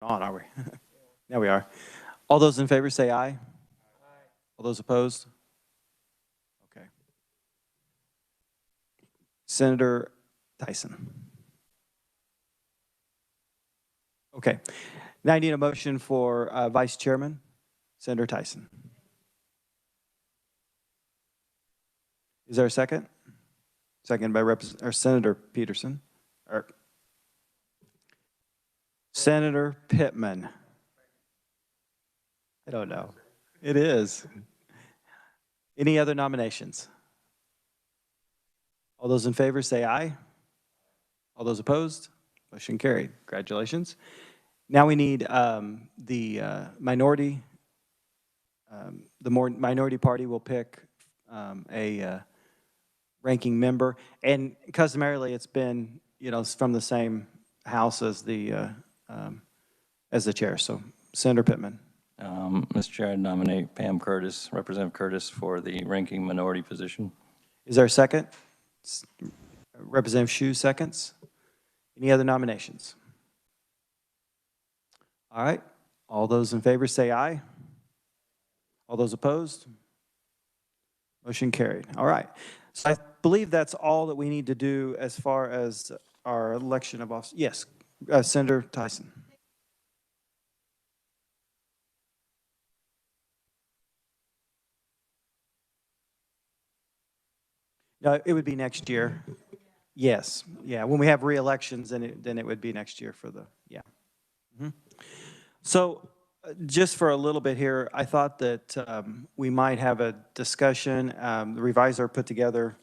On, are we? There we are. All those in favor say aye. All those opposed? Okay. Senator Tyson. Okay. Now I need a motion for Vice Chairman, Senator Tyson. Is there a second? Second by Senator Peterson. Or Senator Pittman. I don't know. It is. Any other nominations? All those in favor say aye. All those opposed? Motion carried. Congratulations. Now we need the minority. The minority party will pick a ranking member, and customarily it's been, it's from the same house as the chair. So Senator Pittman. Mr. Chair, I nominate Pam Curtis, Representative Curtis, for the ranking minority position. Is there a second? Representative Hsu seconds. Any other nominations? All right. All those in favor say aye. All those opposed? Motion carried. All right. So I believe that's all that we need to do as far as our election of office. Yes, Senator Tyson. No, it would be next year. Yes. Yeah. When we have re-elections, then it would be next year for the, yeah. Mm-hmm. So just for a little bit here, I thought that we might have a discussion. The reviser put together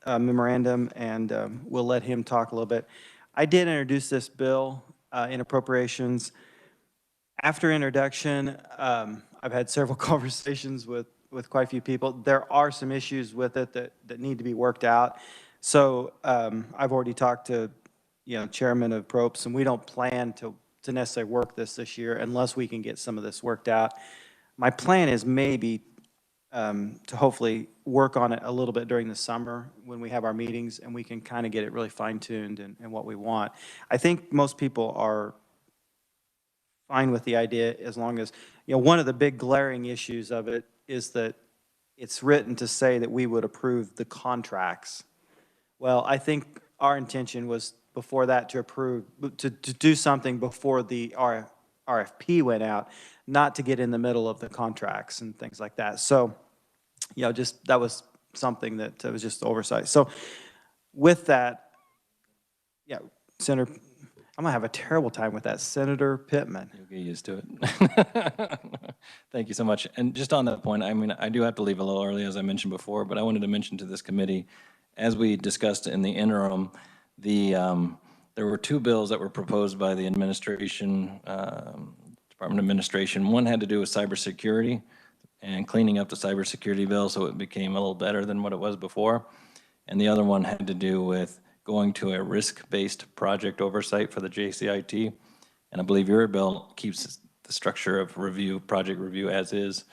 a memorandum, and we'll let him talk a little bit. I did introduce this bill in appropriations. After introduction, I've had several conversations with quite a few people. There are some issues with it that need to be worked out. So I've already talked to, Chairman of Propes, and we don't plan to necessarily work this year unless we can get some of this worked out. My plan is maybe to hopefully work on it a little bit during the summer when we have our meetings, and we can kind of get it really fine-tuned and what we want. I think most people are fine with the idea, as long as, one of the big glaring issues of it is that it's written to say that we would approve the contracts. Well, I think our intention was before that to do something before the RFP went out, not to get in the middle of the contracts and things like that. So, just that was something that was just oversight. So with that, yeah, Senator, I'm gonna have a terrible time with that, Senator Pittman. You'll get used to it. Thank you so much. And just on that point, I mean, I do have to leave a little early, as I mentioned before, but I wanted to mention to this committee, as we discussed in the interim, there were two bills that were proposed by the administration, Department of Administration. One had to do with cybersecurity and cleaning up the cybersecurity bill so it became a little better than what it was before. And the other one had to do with going to a risk-based project oversight for the JCIT. And I believe your bill keeps the structure of project review as is.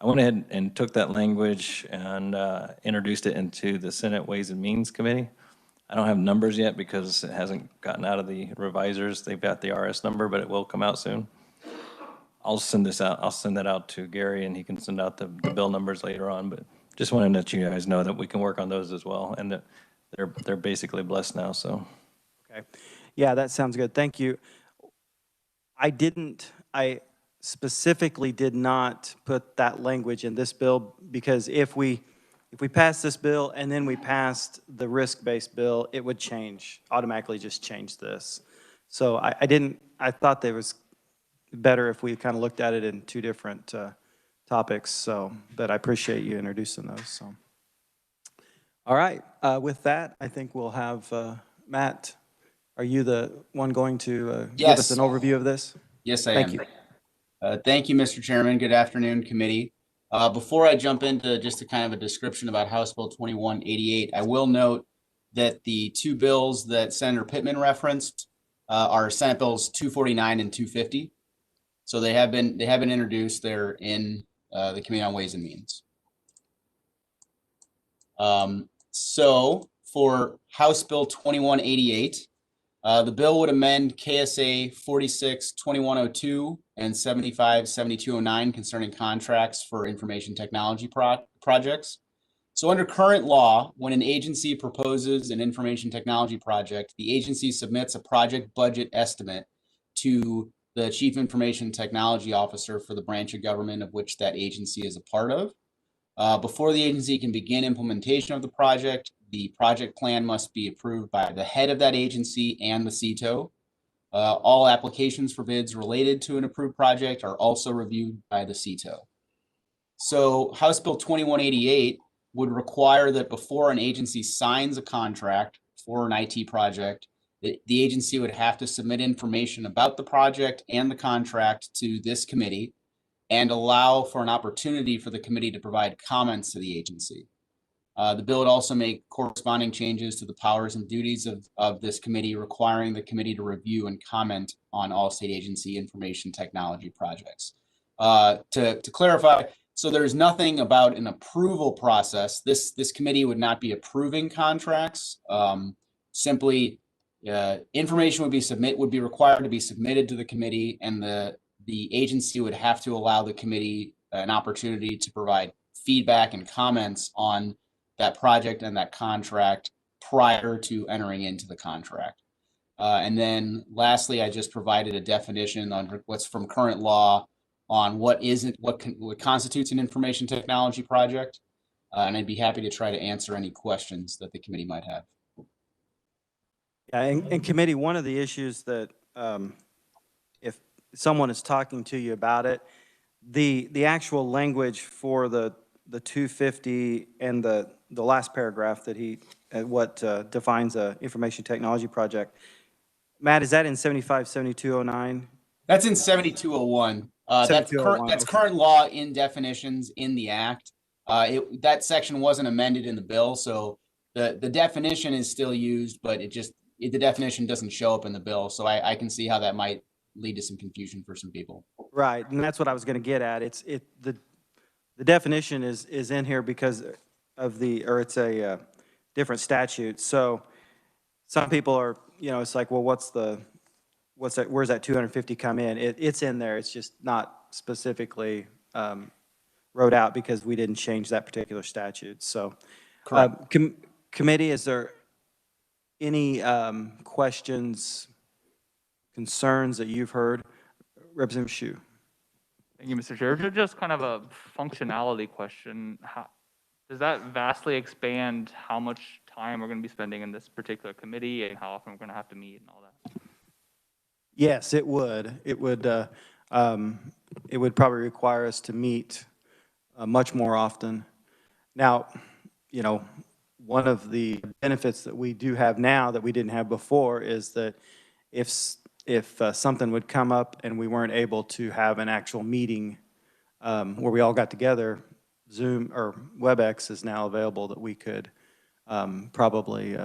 I went ahead and took that language and introduced it into the Senate Ways and Means Committee. I don't have numbers yet because it hasn't gotten out of the revisers. They've got the RS number, but it will come out soon. I'll send this out. I'll send that out to Gary, and he can send out the bill numbers later on. But just wanted to let you guys know that we can work on those as well, and that they're basically blessed now. So, okay, yeah, that sounds good. Thank you. I specifically did not put that language in this bill because if we pass this bill and then we passed the risk-based bill, it would automatically just change this. So I thought that it was better if we kind of looked at it in two different topics. So, but I appreciate you introducing those. So, all right. With that, I think we'll have Matt. Are you the one going to give us an overview of this? Yes, I am. Thank you. Thank you, Mr. Chairman. Good afternoon, committee. Before I jump into just a kind of a description about House Bill 2188, I will note that the two bills that Senator Pittman referenced are Senate Bills 249 and 250. So they have been introduced. They're in the Committee on Ways and Means. So for House Bill 2188, The bill would amend KSA 46-2102 and 75-7209 concerning contracts for information technology projects. So under current law, when an agency proposes an information technology project, the agency submits a project budget estimate to the Chief Information Technology Officer for the branch of government of which that agency is a part of. Before the agency can begin implementation of the project plan must be approved by the head of that agency and the CTO. All applications for bids related to an approved project are also reviewed by the CTO. So House Bill 2188 would require that before an agency signs a contract for an IT project, the agency would have to submit information about the project and the contract to this committee and allow for an opportunity for the committee to provide comments to the agency. The bill would also make corresponding changes to the powers and duties of this committee, requiring the committee to review and comment on all state agency information technology projects. To clarify, so there's nothing about an approval process. This committee would not be approving contracts. Simply, information would be required to be submitted to the committee, and the agency would have to allow the committee an opportunity to provide feedback and comments on that project and that contract prior to entering into the contract. And then lastly, I just provided a definition on what's from current law on what constitutes an information technology project. And I'd be happy to try to answer any questions that the committee might have. Yeah, in committee, one of the issues that if someone is talking to you about it, the actual language for the 250 and the last paragraph that what defines a information technology project. Matt, is that in 75-7209? That's in 7201. That's current law in definitions in the act. That section wasn't amended in the bill, so the definition is still used, but the definition doesn't show up in the bill. So I can see how that might lead to some confusion for some people. Right, and that's what I was going to get at. The definition is in here because of it's a different statute. So some people are, it's like, well, what's that? Where's that 250 come in? It's in there. It's just not specifically wrote out because we didn't change that particular statute. So, committee, is there any questions, concerns that you've heard? Representative Shu. Thank you, Mr. Chair. Just kind of a functionality question. Does that vastly expand how much time we're going to be spending in this particular committee and how often we're going to have to meet and all that? Yes, it would. It would probably require us to meet much more often. Now, one of the benefits that we do have now that we didn't have before is that if something would come up and we weren't able to have an actual meeting where we all got together, Zoom or WebEx is now available that we could probably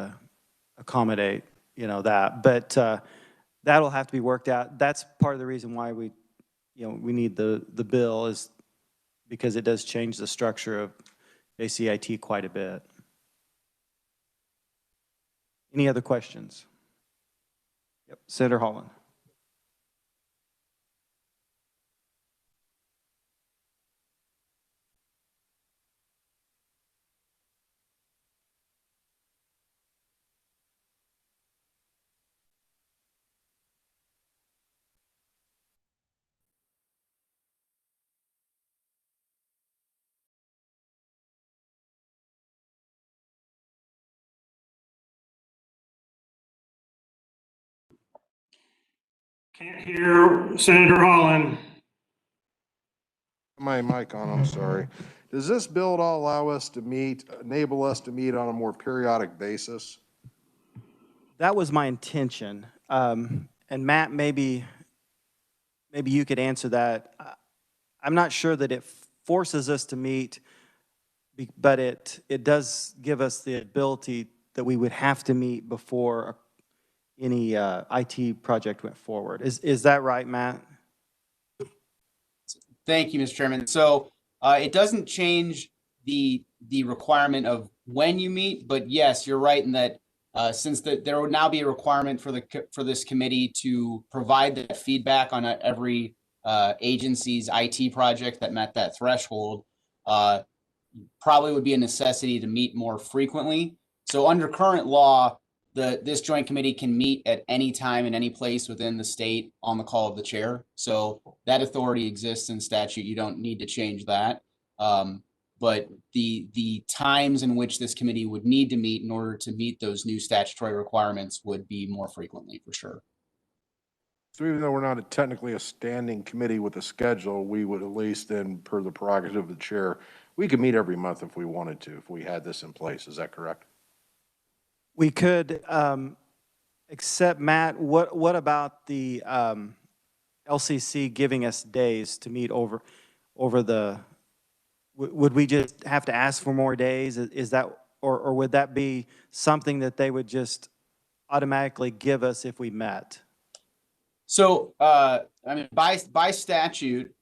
accommodate, that. But that'll have to be worked out. That's part of the reason why we need the bill, is because it does change the structure of ACIT quite a bit. Any other questions? Yep, Senator Holland. Can't hear Senator Holland. My mic on, I'm sorry. Does this bill at all enable us to meet on a more periodic basis? That was my intention. And Matt, maybe you could answer that. I'm not sure that it forces us to meet, but it does give us the ability that we would have to meet before any IT project went forward. Is that right, Matt? Thank you, Mr. Chairman. So it doesn't change the requirement of when you meet, but yes, you're right in that Since there would now be a requirement for this committee to provide that feedback on every agency's IT project that met that threshold, probably would be a necessity to meet more frequently. So under current law, this joint committee can meet at any time in any place within the state on the call of the chair. So that authority exists in statute. You don't need to change that. But the times in which this committee would need to meet in order to meet those new statutory requirements would be more frequently, for sure. So even though we're not technically a standing committee with a schedule, we would at least then, per the prerogative of the chair, we could meet every month if we wanted to, if we had this in place. Is that correct? We could, except Matt, what about the LCC giving us days to meet over the, would we just have to ask for more days? Is that, or would that be something that they would just automatically give us if we met? So, I mean, by statute,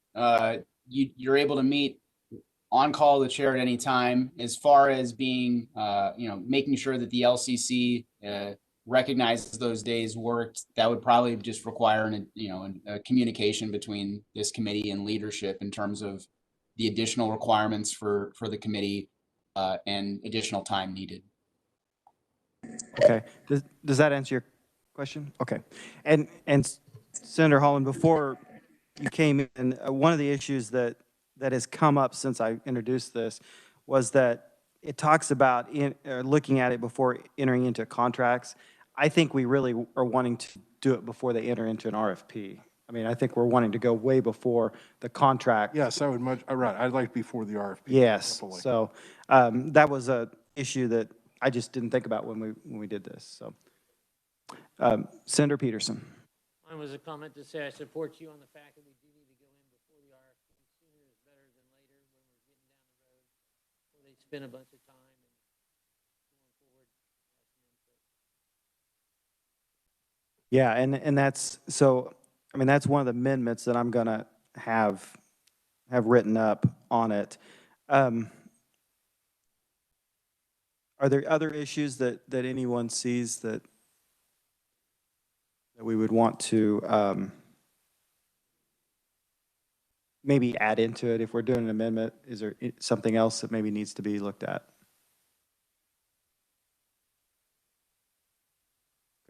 you're able to meet on call the chair at any time. As far as being, making sure that the LCC recognizes those days worked, that would probably just require a communication between this committee and leadership in terms of the additional requirements for the committee and additional time needed. Okay, does that answer your question? Okay, and Senator Holland, before you came in, one of the issues that has come up since I introduced this was that it talks about looking at it before entering into contracts. I think we really are wanting to do it before they enter into an RFP. I mean, I think we're wanting to go way before the contract. Yes, I would right. I'd like before the RFP. Yes, Definitely. so that was a issue that I just didn't think about when we did this. So, Senator Peterson. Mine was a comment to say I support you on the fact that we do need to go in before the RFP. Sooner is better than later when we're getting down the road, where they spend a bunch of time and going forward. Yeah, and that's, so, I mean, that's one of the amendments that I'm gonna have written up on it. Are there other issues that anyone sees that we would want to maybe add into it if we're doing an amendment? Is there something else that maybe needs to be looked at?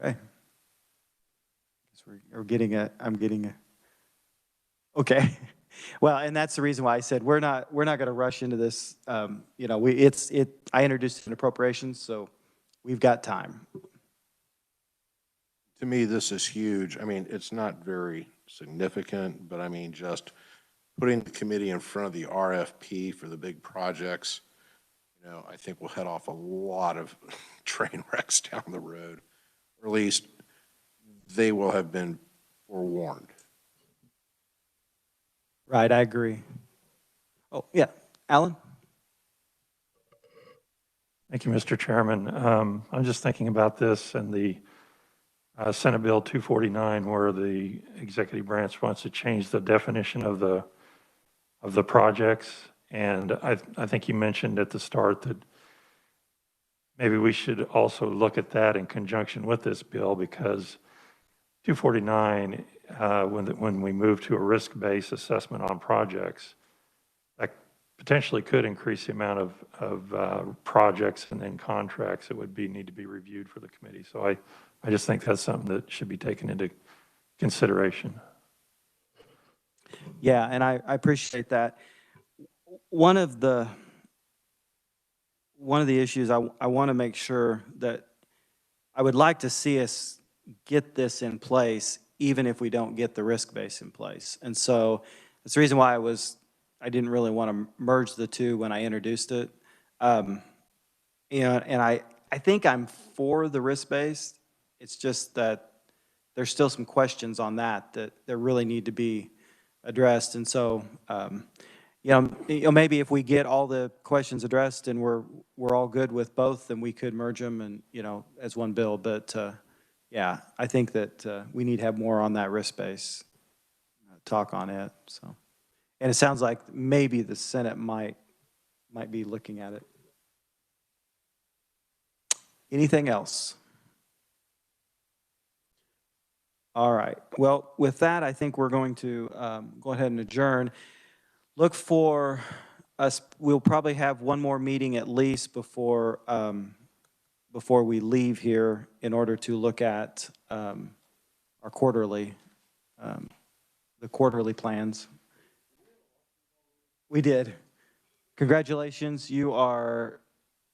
Okay. We're getting I'm getting a, okay. Well, and that's the reason why I said we're not going to rush into this. I introduced it in appropriations, so we've got time. To me, this is huge. I mean, it's not very significant, but I mean, just putting the committee in front of the RFP for the big projects, I think we'll head off a lot of train wrecks down the road, or at least they will have been forewarned. Right, I agree. Oh, yeah, Alan? Thank you, Mr. Chairman. I'm just thinking about this and the Senate Bill 249, where the executive branch wants to change the definition of the projects. And I think you mentioned at the start that maybe we should also look at that in conjunction with this bill, because 249, when we move to a risk-based assessment on projects, that potentially could increase the amount of projects and then contracts that would need to be reviewed for the committee. So I just think that's something that should be taken into consideration. Yeah, and I appreciate that. One of the issues I want to make sure that I would like to see us get this in place, even if we don't get the risk base in place. And so that's the reason why I didn't really want to merge the two when I introduced it. And I think I'm for the risk base. It's just that there's still some questions on that really need to be addressed. And so, maybe if we get all the questions addressed and we're all good with both, then we could merge them and, as one bill. But yeah, I think that we need to have more on that risk base talk on it. So, and it sounds like maybe the Senate might be looking at it. Anything else? All right. Well, with that, I think we're going to go ahead and adjourn. Look for us, we'll probably have one more meeting at least before, before we leave here in order to look at our quarterly, the quarterly plans. We did. Congratulations, you are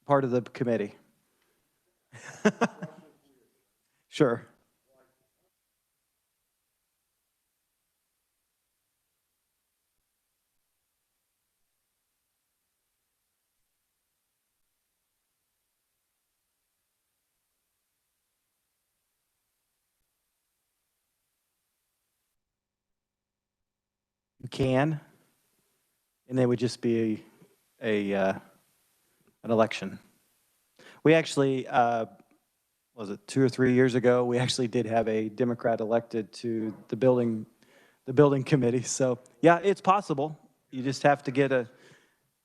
part of the committee. Sure. You can, and it would just be an election. We actually, was it 2 or 3 years ago, we actually did have a Democrat elected to the building committee. So yeah, it's possible. You just have to get a,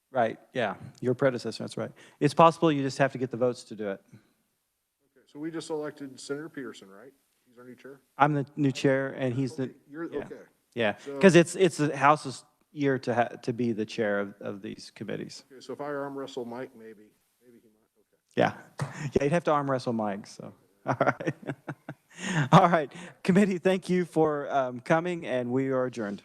right, yeah, your predecessor, that's right. It's possible, you just have to get the votes to do it. Okay, so we just elected Senator Peterson, right? He's our new chair? I'm the new chair, and he's the, You're, yeah. okay. Yeah, So- because it's the House's year to be the chair of these committees. Okay, so if I arm wrestle Mike, maybe he might, okay. Yeah, yeah, you'd have to arm wrestle Mike, so, all right. All right, committee, thank you for coming, and we are adjourned.